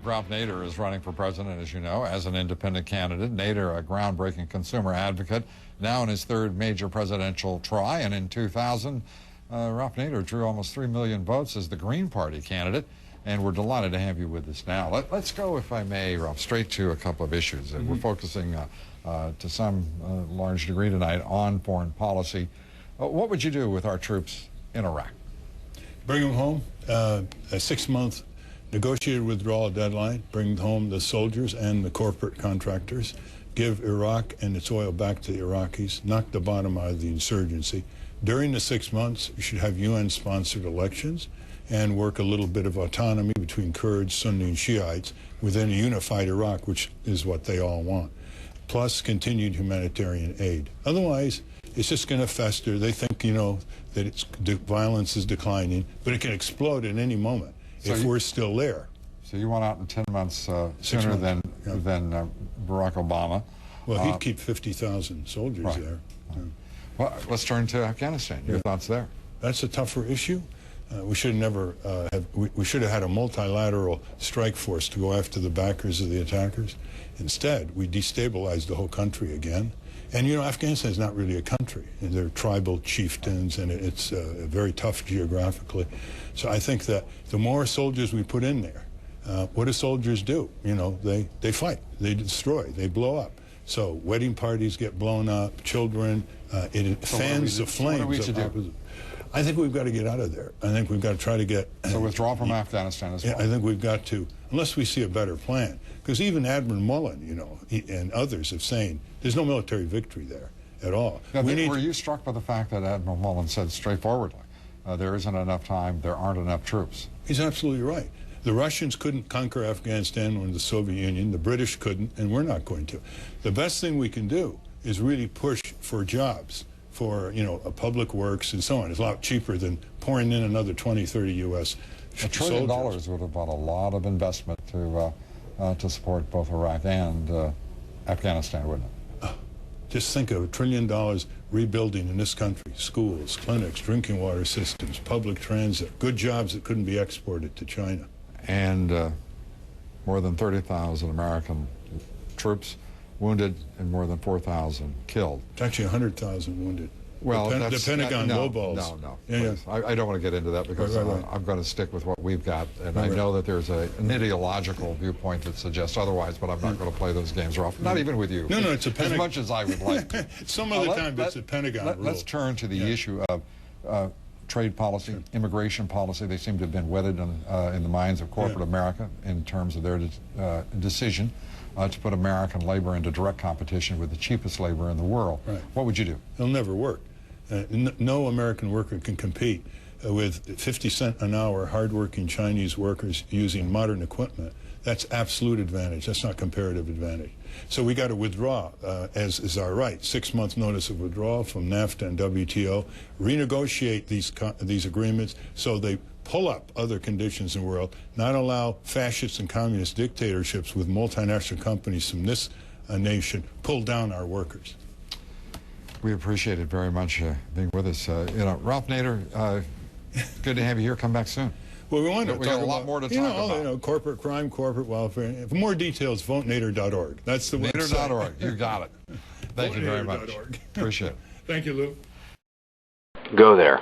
Ralph Nader is running for president, as you know, as an independent candidate. Nader, a groundbreaking consumer advocate, now in his third major presidential try. And in 2000, Ralph Nader drew almost 3 million votes as the Green Party candidate. And we're delighted to have you with us now. Let's go, if I may, Ralph, straight to a couple of issues. We're focusing to some large degree tonight on foreign policy. What would you do with our troops in Iraq? Bring them home. A 6-month negotiated withdrawal deadline. Bring home the soldiers and the corporate contractors. Give Iraq and its oil back to the Iraqis. Knock the bottom out of the insurgency. During the 6 months, we should have UN-sponsored elections and work a little bit of autonomy between Kurds, Sunni, and Shiites within a unified Iraq, which is what they all want, plus continued humanitarian aid. Otherwise, it's just going to fester. They think, you know, that violence is declining, but it can explode at any moment if we're still there. So you want out in 10 months sooner than Barack Obama. Well, he'd keep 50,000 soldiers there. Yeah. Well, let's turn to Afghanistan. Your thoughts there? That's a tougher issue. We should never we should have had a multilateral strike force to go after the backers of the attackers. Instead, we destabilized the whole country again. And you know, Afghanistan is not really a country. They're tribal chieftains, and it's very tough geographically. So I think that the more soldiers we put in there, what do soldiers do? You know, they fight, they destroy, they blow up. So wedding parties get blown up, children, it fans the flames. What are we to do? I think we've got to get out of there. I think we've got to try to get... So withdraw from Afghanistan as well? Yeah, I think we've got to, unless we see a better plan. Because even Admiral Mullen, you know, and others have saying there's no military victory there at all. Now, were you struck by the fact that Admiral Mullen said straightforwardly, there isn't enough time, there aren't enough troops? He's absolutely right. The Russians couldn't conquer Afghanistan when the Soviet Union, the British couldn't, and we're not going to. The best thing we can do is really push for jobs, for, you know, public works and so on. It's a lot cheaper than pouring in another 20, 30 U.S. $1 trillion would have brought a lot of investment to support both Iraq and Afghanistan, wouldn't it? Just think of $1 trillion rebuilding in this country. Schools, clinics, drinking water systems, public transit, good jobs that couldn't be exported to China. And more than 30,000 American troops wounded and more than 4,000 killed. It's actually 100,000 wounded. Well, the Pentagon lowballs. No. Yeah. I don't want to get into that because right. I'm going to stick with what we've got. And I know that there's an ideological viewpoint that suggests otherwise, but I'm not going to play those games, Ralph. Not even with you. No, it's a Pentagon. As much as I would like to. Some other time, it's a Pentagon rule. Let's turn to the issue of trade policy, immigration policy. They seem to have been wedded in the minds of corporate America in terms of their decision to put American labor into direct competition with the cheapest labor in the world. Right. What would you do? It'll never work. No American worker can compete with 50 cents an hour hardworking Chinese workers using modern equipment. That's absolute advantage. That's not comparative advantage. So we got to withdraw, as is our right. 6-month notice of withdrawal from NAFTA and WTO. Renegotiate these agreements so they pull up other conditions in the world. Not allow fascist and communist dictatorships with multinational companies from this nation pull down our workers. We appreciate it very much being with us. You know, Ralph Nader, good to have you here. Come back soon. Well, we want to talk a lot more to talk about. You know, corporate crime, corporate welfare. For more details, votenader.org. That's the website. Nader.org. You got it. Thank you very much. Appreciate it. Thank you, Lou. Go there.